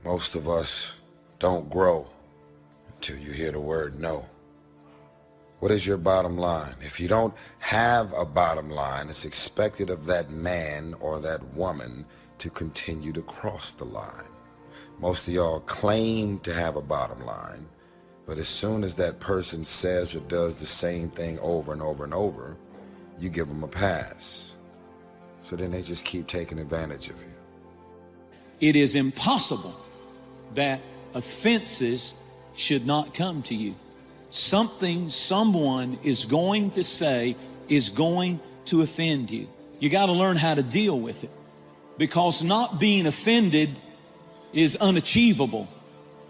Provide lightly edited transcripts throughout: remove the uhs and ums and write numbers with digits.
Most of us don't grow until you hear the word no. What is your bottom line? If you don't have a bottom line, it's expected of that man or that woman to continue to cross the line. Most of y'all claim to have a bottom line, but as soon as that person says or does the same thing over and over and over, you give them a pass. So then they just keep taking advantage of you. It is impossible that offenses should not come to you. Something someone is going to say is going to offend you. You got to learn how to deal with it, because not being offended is unachievable.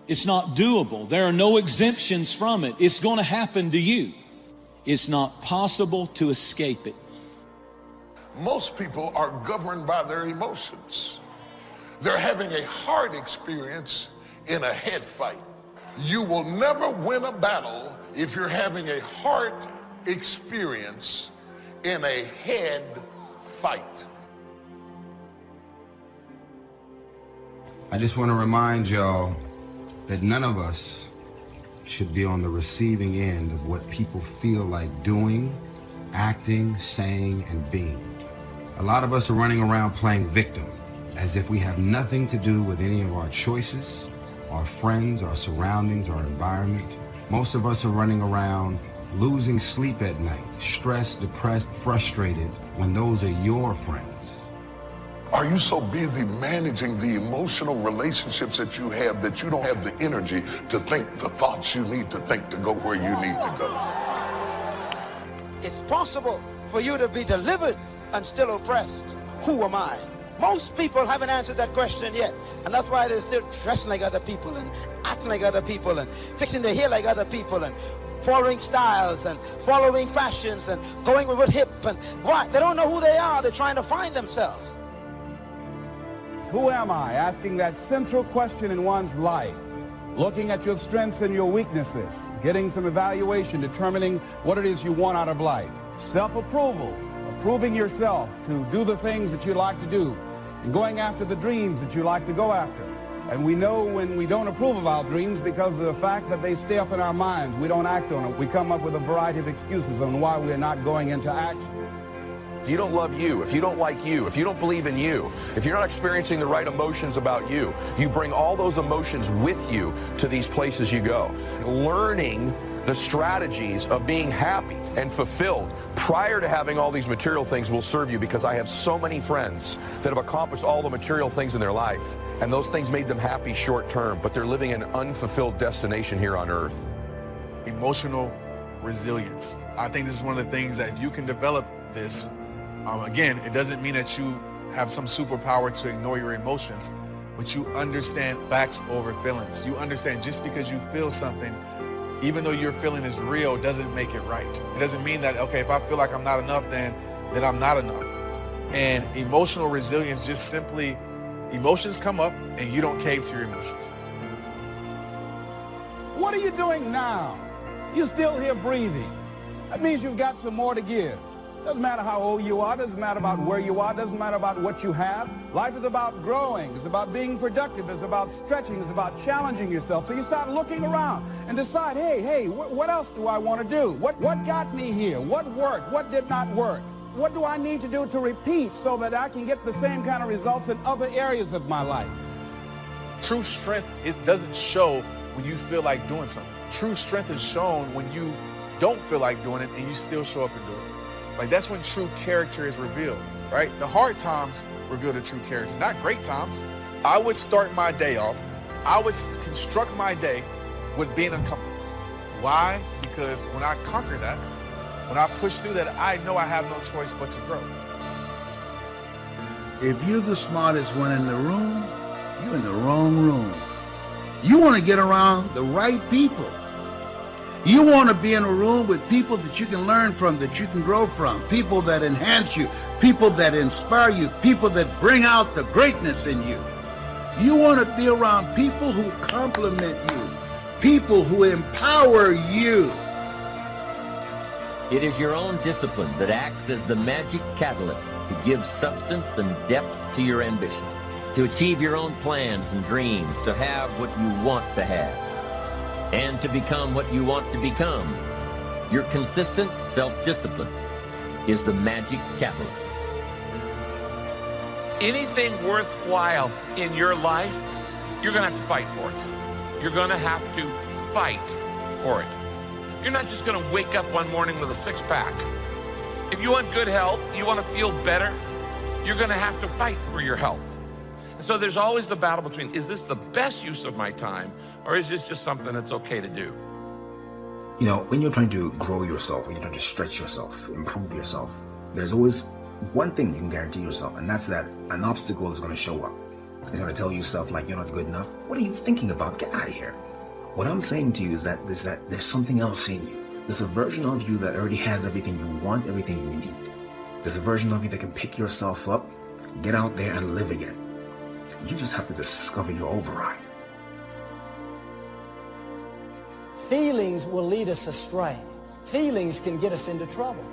It's not doable. There are no exemptions from it. It's going to happen to you. It's not possible to escape it. Most people are governed by their emotions. They're having a heart experience in a head fight. You will never win a battle if you're having a heart experience in a head fight. I just want to remind y'all that none of us should be on the receiving end of what people feel like doing, acting, saying, and being. A lot of us are running around playing victim, as if we have nothing to do with any of our choices, our friends, our surroundings, our environment. Most of us are running around losing sleep at night, stressed, depressed, frustrated, when those are your friends. Are you so busy managing the emotional relationships that you have that you don't have the energy to think the thoughts you need to think to go where you need to go? It's possible for you to be delivered and still oppressed. Who am I? Most people haven't answered that question yet, and that's why they're still dressing like other people and acting like other people and fixing their hair like other people and following styles and following fashions and going with it hip. And why? They don't know who they are. They're trying to find themselves. Who am I? Asking that central question in one's life. Looking at your strengths and your weaknesses. Getting some evaluation, determining what it is you want out of life. Self-approval. Approving yourself to do the things that you like to do. And going after the dreams that you like to go after. And we know when we don't approve of our dreams because of the fact that they stay up in our minds. We don't act on it. We come up with a variety of excuses on why we're not going into action. If you don't love you, if you don't like you, if you don't believe in you, if you're not experiencing the right emotions about you, you bring all those emotions with you to these places you go. Learning the strategies of being happy and fulfilled prior to having all these material things will serve you, because I have so many friends that have accomplished all the material things in their life, and those things made them happy short term, but they're living an unfulfilled destination here on earth. Emotional resilience. I think this is one of the things that if you can develop this, again, it doesn't mean that you have some superpower to ignore your emotions, but you understand facts over feelings. You understand just because you feel something, even though your feeling is real, doesn't make it right. It doesn't mean that, okay, if I feel like I'm not enough, then I'm not enough. And emotional resilience, just simply, emotions come up and you don't cave to your emotions. What are you doing now? You're still here breathing. That means you've got some more to give. Doesn't matter how old you are, doesn't matter about where you are, doesn't matter about what you have. Life is about growing, it's about being productive, it's about stretching, it's about challenging yourself. So you start looking around and decide, hey, what else do I want to do? What got me here? What worked? What did not work? What do I need to do to repeat so that I can get the same kind of results in other areas of my life? True strength, it doesn't show when you feel like doing something. True strength is shown when you don't feel like doing it and you still show up and do it. Like, that's when true character is revealed, right? The hard times reveal the true character, not great times. I would start my day off, I would construct my day with being uncomfortable. Why? Because when I conquer that, when I push through that, I know I have no choice but to grow. If you're the smartest one in the room, you're in the wrong room. You want to get around the right people. You want to be in a room with people that you can learn from, that you can grow from, people that enhance you, people that inspire you, people that bring out the greatness in you. You want to be around people who compliment you, people who empower you. It is your own discipline that acts as the magic catalyst to give substance and depth to your ambition. to achieve your own plans and dreams, to have what you want to have, and to become what you want to become. Your consistent self-discipline is the magic catalyst. Anything worthwhile in your life, you're going to have to fight for it. You're going to have to fight for it. You're not just going to wake up one morning with a six-pack. If you want good health, you want to feel better, you're going to have to fight for your health. And so there's always the battle between, is this the best use of my time, or is this just something that's okay to do? You know, when you're trying to grow yourself, when you're trying to stretch yourself, improve yourself, there's always one thing you can guarantee yourself, and that's that an obstacle is going to show up. It's going to tell you stuff like, you're not good enough. What are you thinking about? Get out of here. What I'm saying to you is that there's something else in you. There's a version of you that already has everything you want, everything you need. There's a version of you that can pick yourself up, get out there and live again. You just have to discover your override. Feelings will lead us astray. Feelings can get us into trouble.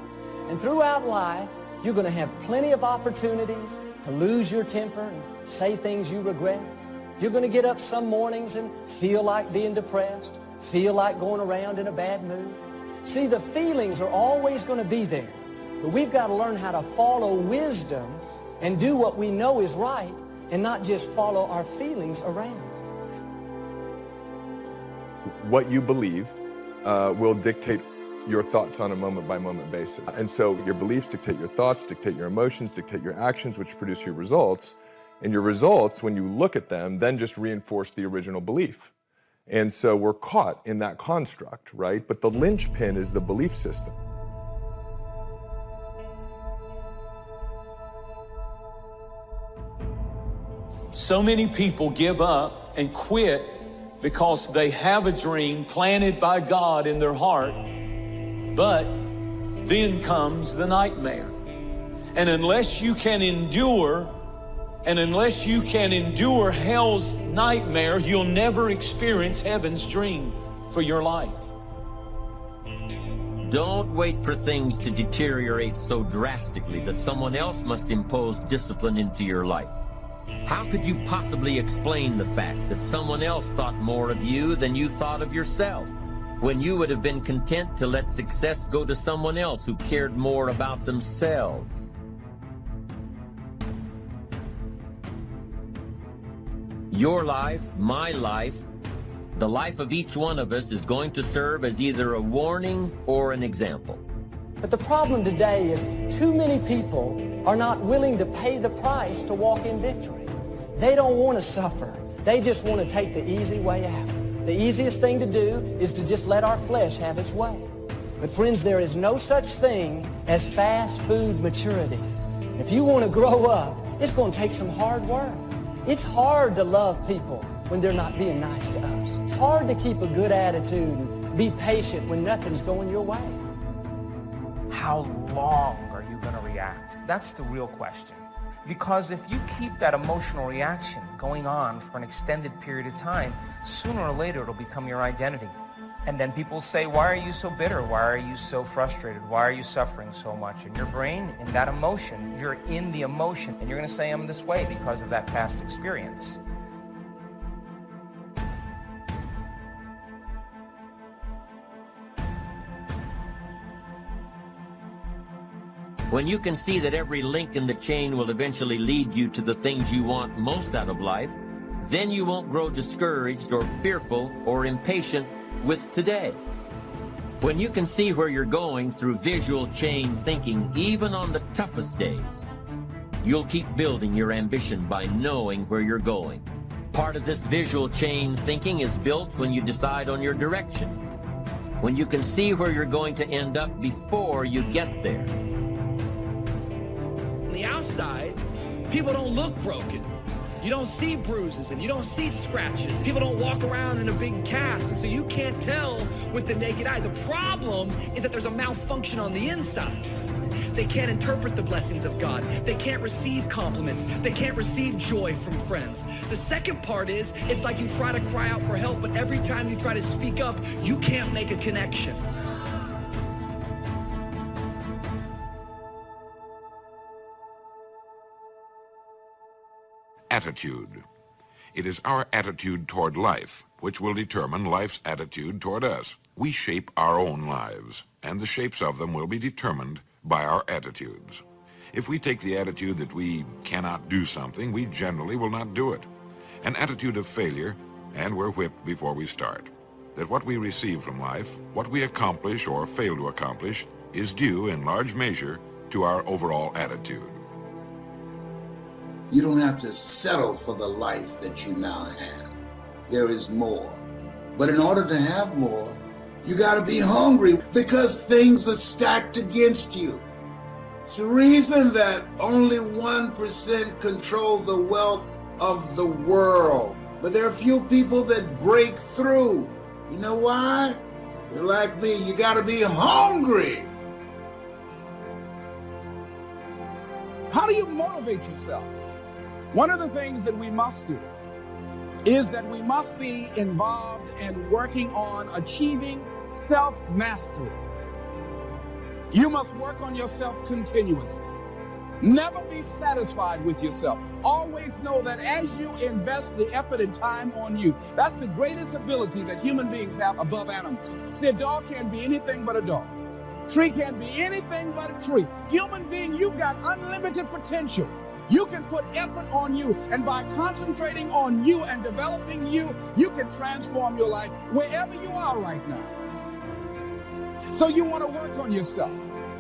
And throughout life, you're going to have plenty of opportunities to lose your temper and say things you regret. You're going to get up some mornings and feel like being depressed, feel like going around in a bad mood. See, the feelings are always going to be there, but we've got to learn how to follow wisdom and do what we know is right and not just follow our feelings around. What you believe will dictate your thoughts on a moment-by-moment basis. And so your beliefs dictate your thoughts, dictate your emotions, dictate your actions, which produce your results. And your results, when you look at them, then just reinforce the original belief. And so we're caught in that construct, right? But the linchpin is the belief system. So many people give up and quit because they have a dream planted by God in their heart, but then comes the nightmare. And unless you can endure hell's nightmare, you'll never experience heaven's dream for your life. Don't wait for things to deteriorate so drastically that someone else must impose discipline into your life. How could you possibly explain the fact that someone else thought more of you than you thought of yourself, when you would have been content to let success go to someone else who cared more about themselves? Your life, my life, the life of each one of us is going to serve as either a warning or an example. But the problem today is too many people are not willing to pay the price to walk in victory. They don't want to suffer. They just want to take the easy way out. The easiest thing to do is to just let our flesh have its way. But friends, there is no such thing as fast food maturity. If you want to grow up, it's going to take some hard work. It's hard to love people when they're not being nice to us. It's hard to keep a good attitude and be patient when nothing's going your way. How long are you going to react? That's the real question. Because if you keep that emotional reaction going on for an extended period of time, sooner or later it'll become your identity. And then people say, why are you so bitter? Why are you so frustrated? Why are you suffering so much? And your brain, in that emotion, you're in the emotion. And you're going to say, I'm this way because of that past experience. When you can see that every link in the chain will eventually lead you to the things you want most out of life, then you won't grow discouraged or fearful or impatient with today. When you can see where you're going through visual chain thinking, even on the toughest days, you'll keep building your ambition by knowing where you're going. Part of this visual chain thinking is built when you decide on your direction, when you can see where you're going to end up before you get there. On the outside, people don't look broken. You don't see bruises and you don't see scratches. People don't walk around in a big cast, and so you can't tell with the naked eye. The problem is that there's a malfunction on the inside. They can't interpret the blessings of God. They can't receive compliments. They can't receive joy from friends. The second part is, it's like you try to cry out for help, but every time you try to speak up, you can't make a connection. attitude. It is our attitude toward life which will determine life's attitude toward us. We shape our own lives, and the shapes of them will be determined by our attitudes. If we take the attitude that we cannot do something, we generally will not do it. An attitude of failure, and we're whipped before we start. That what we receive from life, what we accomplish or fail to accomplish, is due in large measure to our overall attitude. You don't have to settle for the life that you now have. There is more. But in order to have more, you got to be hungry because things are stacked against you. It's the reason that only 1% control the wealth of the world. But there are few people that break through. You know why? You're like me. You got to be hungry. How do you motivate yourself? One of the things that we must do is that we must be involved in working on achieving self-mastery. You must work on yourself continuously. Never be satisfied with yourself. Always know that as you invest the effort and time on you, that's the greatest ability that human beings have above animals. See, a dog can't be anything but a dog. Tree can't be anything but a tree. Human being, you've got unlimited potential. You can put effort on you, and by concentrating on you and developing you, you can transform your life wherever you are right now. So you want to work on yourself.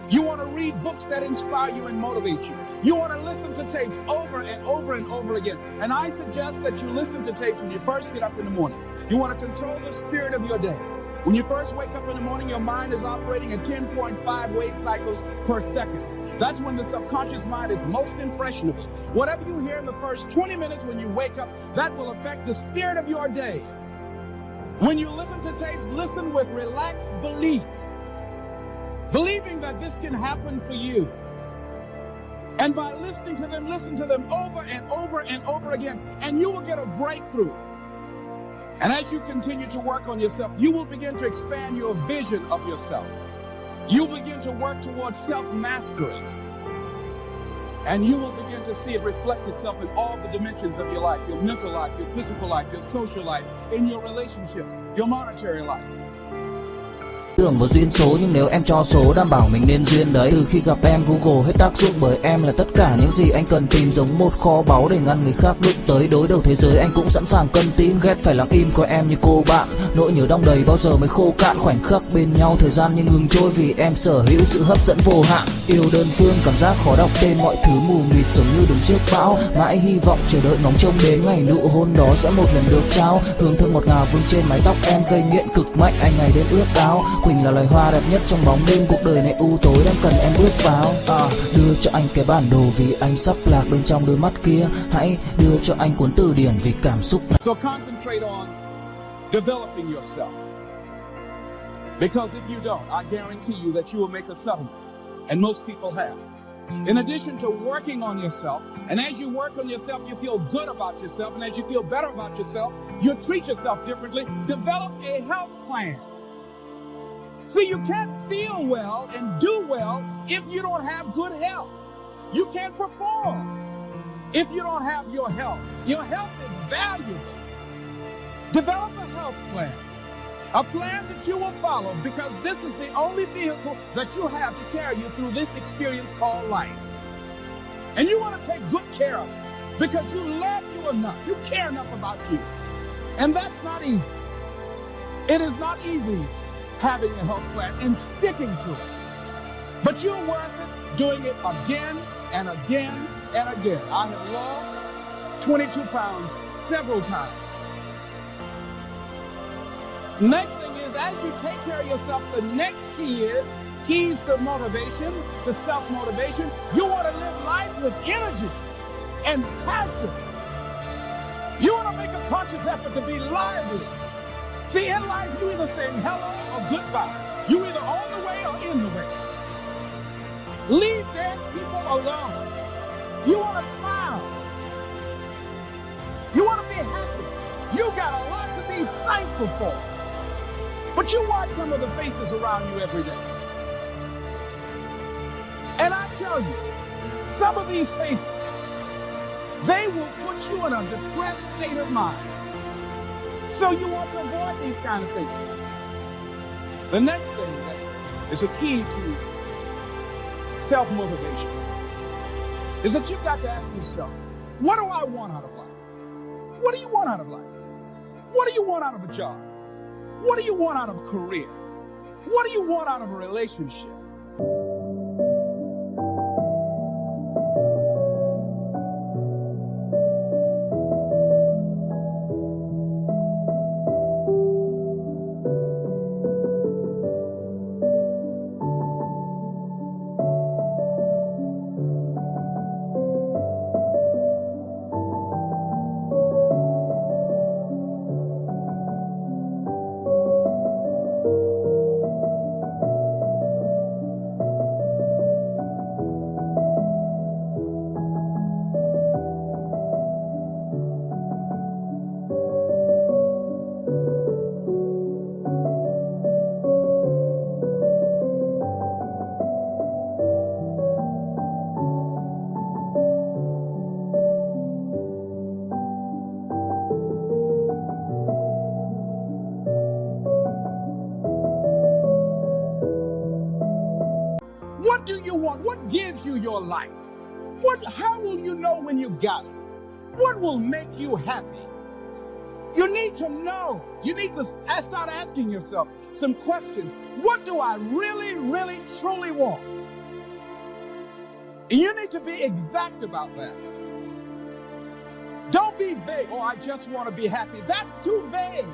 You want to read books that inspire you and motivate you. You want to listen to tapes over and over and over again. And I suggest that you listen to tapes when you first get up in the morning. You want to control the spirit of your day. When you first wake up in the morning, your mind is operating at 10.5 wave cycles per second. That's when the subconscious mind is most impressionable. Whatever you hear in the first 20 minutes when you wake up, that will affect the spirit of your day. When you listen to tapes, listen with relaxed belief. Believing that this can happen for you. And by listening to them, listen to them over and over and over again, and you will get a breakthrough. And as you continue to work on yourself, you will begin to expand your vision of yourself. You begin to work towards self-mastery. And you will begin to see it reflect itself in all the dimensions of your life, your mental life, your physical life, your social life, in your relationships, your monetary life. Tưởng vào duyên số, nhưng nếu em cho số đảm bảo mình nên duyên đấy. Từ khi gặp em Google hết tác dụng, bởi em là tất cả những gì anh cần tìm, giống một kho báu để ngăn người khác đụng tới. Đối đầu thế giới anh cũng sẵn sàng cân tín, ghét phải lặng im coi em như cô bạn. Nỗi nhớ đong đầy bao giờ mới khô cạn, khoảnh khắc bên nhau thời gian như ngừng trôi, vì em sở hữu sự hấp dẫn vô hạn. Yêu đơn phương cảm giác khó đọc tên, mọi thứ mù mịt giống như đứng trước bão. Mãi hy vọng chờ đợi ngóng trông đến ngày nụ hôn đó sẽ một lần được trao. Hương thơm ngọt ngào vương trên mái tóc em, gây nghiện cực mạnh anh ngày đêm ước áo. Quỳnh là loài hoa đẹp nhất trong bóng đêm, cuộc đời này u tối đang cần em bước vào. Đưa cho anh cái bản đồ vì anh sắp lạc bên trong đôi mắt kia. Hãy đưa cho anh cuốn từ điển vì cảm xúc này. So concentrate on developing yourself. Because if you don't, I guarantee you that you will make a settlement. And most people have. In addition to working on yourself, and as you work on yourself, you feel good about yourself, and as you feel better about yourself, you treat yourself differently. Develop a health plan. See, you can't feel well and do well if you don't have good health. You can't perform if you don't have your health. Your health is valuable. Develop a health plan. A plan that you will follow, because this is the only vehicle that you have to carry you through this experience called life. And you want to take good care of it because you love you enough. You care enough about you. And that's not easy. It is not easy having a health plan and sticking to it. But you're worth it doing it again and again and again. I have lost 22 pounds several times. Next thing is, as you take care of yourself, the next key is keys to motivation, to self-motivation. You want to live life with energy and passion. You want to make a conscious effort to be lively. See, in life, you either saying hello or goodbye. You either on the way or in the way. Leave dead people alone. You want to smile. You want to be happy. You got a lot to be thankful for. But you watch some of the faces around you every day. And I tell you, some of these faces, They will put you in a depressed state of mind. So you want to avoid these kind of things. The next thing that is a key to self-motivation is that you've got to ask yourself, what do I want out of life? What do you want out of life? What do you want out of a job? What do you want out of a career? What do you want out of a relationship? What do you want? What gives you your life? How will you know when you got it? What will make you happy? You need to know. You need to start asking yourself some questions. What do I really, really, truly want? And you need to be exact about that. Don't be vague. Oh, I just want to be happy. That's too vague.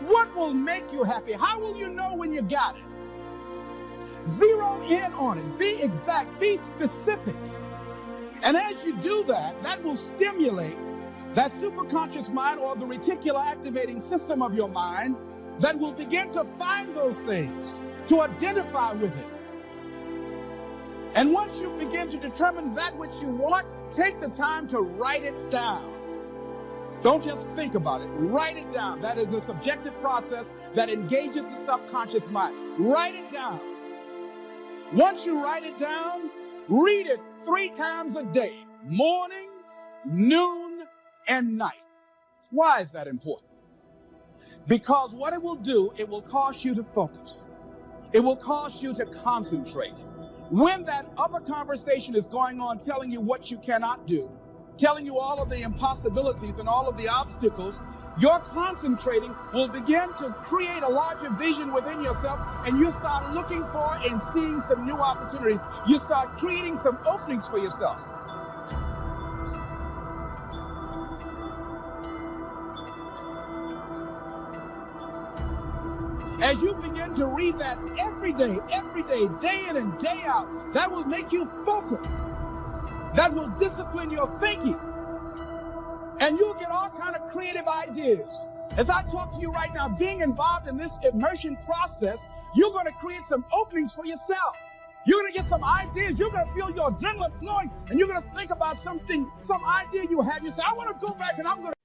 What will make you happy? How will you know when you got it? Zero in on it. Be exact. Be specific. And as you do that, that will stimulate that superconscious mind or the reticular activating system of your mind that will begin to find those things, to identify with it. And once you begin to determine that which you want, take the time to write it down. Don't just think about it. Write it down. That is a subjective process that engages the subconscious mind. Write it down. Once you write it down, read it 3 times a day, morning, noon, and night. Why is that important? Because what it will do, it will cause you to focus. It will cause you to concentrate. When that other conversation is going on telling you what you cannot do, telling you all of the impossibilities and all of the obstacles, your concentrating will begin to create a larger vision within yourself, and you start looking for and seeing some new opportunities. You start creating some openings for yourself. As you begin to read that every day, day in and day out, that will make you focus. That will discipline your thinking. And you'll get all kind of creative ideas. As I talk to you right now, being involved in this immersion process, you're going to create some openings for yourself. You're going to get some ideas. You're going to feel your adrenaline flowing, and you're going to think about something, some idea you had. You say, I want to go back and I'm going to...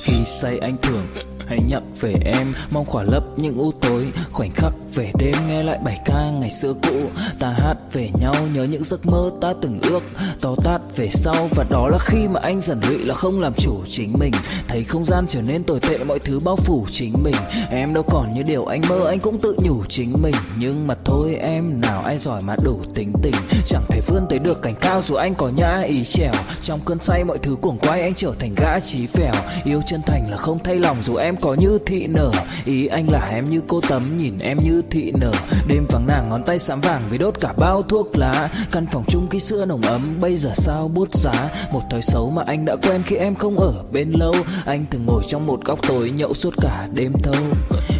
Khi say anh thường hay nhắc về em, mong khỏa lấp những u tối, khoảnh khắc về đêm nghe lại bài ca ngày xưa cũ. Ta hát về nhau nhớ những giấc mơ ta từng ước, to tát về sau. Và đó là khi mà anh dần lụy là không làm chủ chính mình, thấy không gian trở nên tồi tệ, mọi thứ bao phủ chính mình. Em đâu còn như điều anh mơ, anh cũng tự nhủ chính mình. Nhưng mà thôi em, nào ai giỏi mà đủ tính tình, chẳng thể vươn tới được cảnh cao dù anh có nhã ý trèo. Trong cơn say mọi thứ cuồng quay, anh trở thành gã chí phèo. Yêu chân thành là không thay lòng dù em có như thị nở. Ý anh là em như cô Tấm, nhìn em như thị nở. Đêm vắng nàng ngón tay xám vàng vì đốt cả bao thuốc lá. Căn phòng chung khi xưa nồng ấm, bây giờ sao bút giá. Một thói xấu mà anh đã quen khi em không ở bên lâu. Anh thường ngồi trong một góc tối nhậu suốt cả đêm thâu.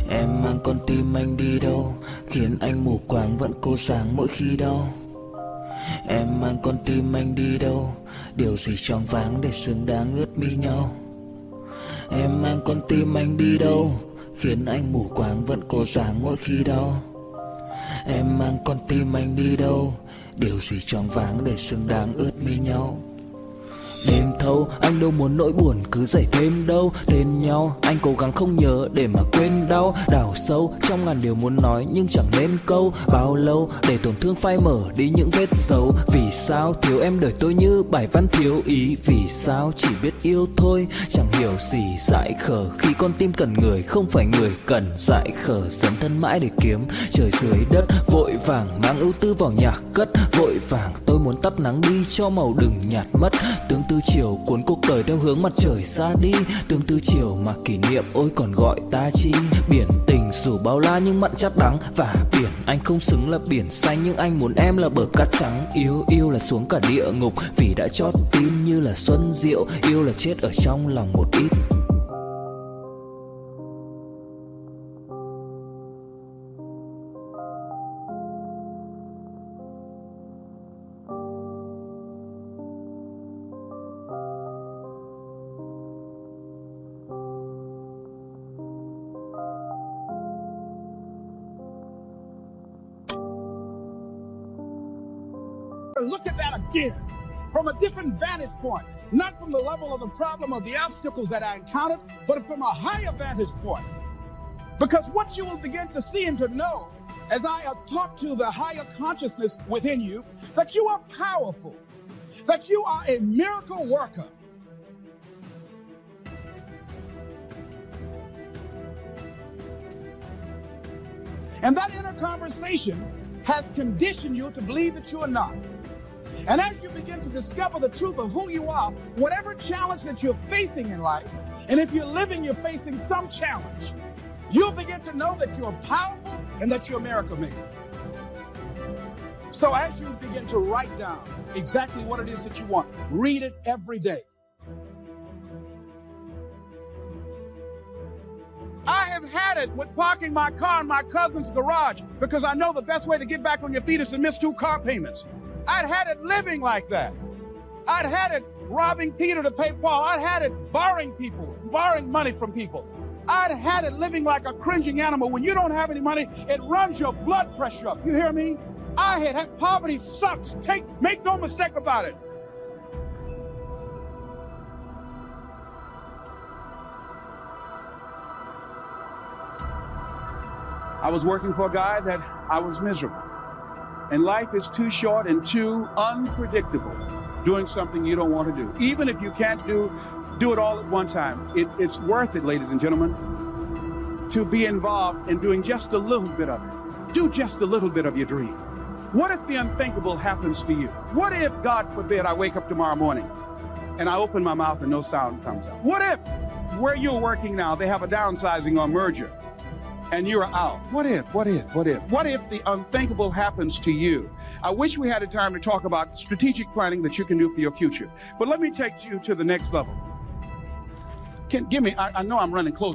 Em mang con tim anh đi đâu, khiến anh mù quáng vẫn cố sáng mỗi khi đau. Em mang con tim anh đi đâu, điều gì choáng váng để xứng đáng ướt mi nhau. Em mang con tim anh đi đâu, khiến anh mù quáng vẫn cố dáng mỗi khi đau. Em mang con tim anh đi đâu, điều gì choáng váng để xứng đáng ướt mi nhau. Đêm thâu anh đâu muốn nỗi buồn cứ dậy thêm đâu. Tên nhau anh cố gắng không nhớ để mà quên đau. Đào sâu trong ngàn điều muốn nói nhưng chẳng nên câu. Bao lâu để tổn thương phai mở đi những vết dấu. Vì sao thiếu em đời tôi như bài văn thiếu ý. Vì sao chỉ biết yêu thôi chẳng hiểu gì dại khờ. Khi con tim cần người không phải người cần dại khờ. Dấn thân mãi để kiếm trời dưới đất. Vội vàng mang ưu tư vào nhạc cất. Vội vàng tôi muốn tắt nắng đi cho màu đừng nhạt mất. Tương tư chiều cuốn cuộc đời theo hướng mặt trời xa đi. Tương tư chiều mà kỷ niệm ôi còn gọi ta chi. Biển tình dù bao la nhưng mặn chát đắng. Và biển anh không xứng là biển xanh, nhưng anh muốn em là bờ cát trắng. Yêu là xuống cả địa ngục vì đã chót tin như là xuân diệu. Yêu là chết ở trong lòng một ít. Look at that again, from a different vantage point, not from the level of the problem or the obstacles that I encountered, but from a higher vantage point. Because what you will begin to see and to know as I talk to the higher consciousness within you, that you are powerful, that you are a miracle worker. And that inner conversation has conditioned you to believe that you are not. And as you begin to discover the truth of who you are, whatever challenge that you're facing in life, and if you're living, you're facing some challenge, you'll begin to know that you're powerful and that you're a miracle maker. So as you begin to write down exactly what it is that you want, read it every day. I have had it with parking my car in my cousin's garage because I know the best way to get back on your feet is to miss 2 car payments. I'd had it living like that. I'd had it robbing Peter to pay Paul. I'd had it borrowing money from people. I'd had it living like a cringing animal. When you don't have any money, it runs your blood pressure up. You hear me? I had poverty sucks. Make no mistake about it. I was working for a guy that I was miserable. And life is too short and too unpredictable doing something you don't want to do. Even if you can't do it all at one time. It's worth it, ladies and gentlemen, to be involved in doing just a little bit of it. Do just a little bit of your dream. What if the unthinkable happens to you? What if, God forbid, I wake up tomorrow morning and I open my mouth and no sound comes out? What if, where you're working now, they have a downsizing or merger? And you're out. What if the unthinkable happens to you? I wish we had a time to talk about strategic planning that you can do for your future. But let me take you to the next level. I know I'm running close.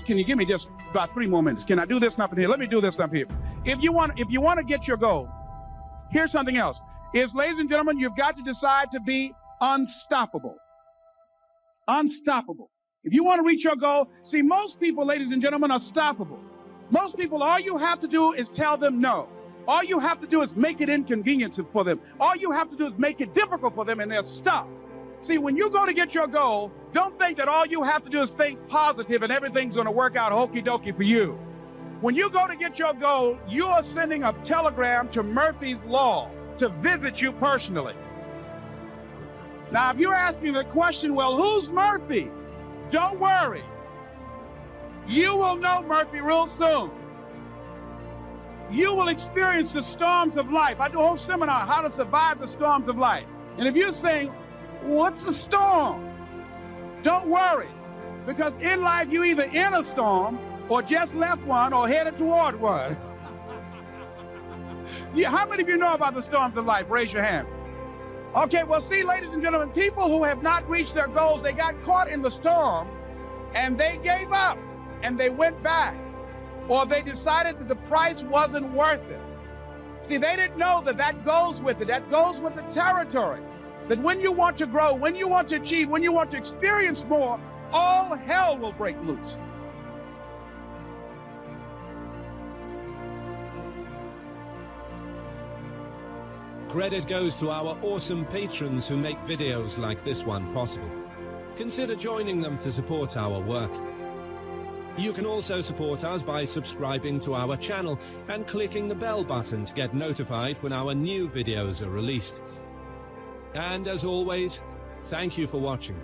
Can you give me just about 3 more minutes? Can I do this up in here? Let me do this up here. If you want to get your goal, here's something else. Ladies and gentlemen, you've got to decide to be unstoppable. Unstoppable. If you want to reach your goal, see, most people, ladies and gentlemen, are stoppable. Most people, all you have to do is tell them no. All you have to do is make it inconvenient for them. All you have to do is make it difficult for them, and they'll stop. See, when you go to get your goal, don't think that all you have to do is think positive and everything's going to work out hokey dokey for you. When you go to get your goal, you are sending a telegram to Murphy's Law to visit you personally. Now, if you're asking the question, well, who's Murphy? Don't worry. You will know Murphy real soon. You will experience the storms of life. I do a whole seminar, how to survive the storms of life. And if you're saying, what's a storm? Don't worry, because in life you either in a storm or just left one or headed toward one. Yeah, how many of you know about the storms of life? Raise your hand. Okay, well, see, ladies and gentlemen, people who have not reached their goals, they got caught in the storm and they gave up and they went back, or they decided that the price wasn't worth it. See, they didn't know that that goes with it. That goes with the territory. That when you want to grow, when you want to achieve, when you want to experience more, all hell will break loose. Credit goes to our awesome patrons who make videos like this one possible. Consider joining them to support our work. You can also support us by subscribing to our channel and clicking the bell button to get notified when our new videos are released. And as always, thank you for watching.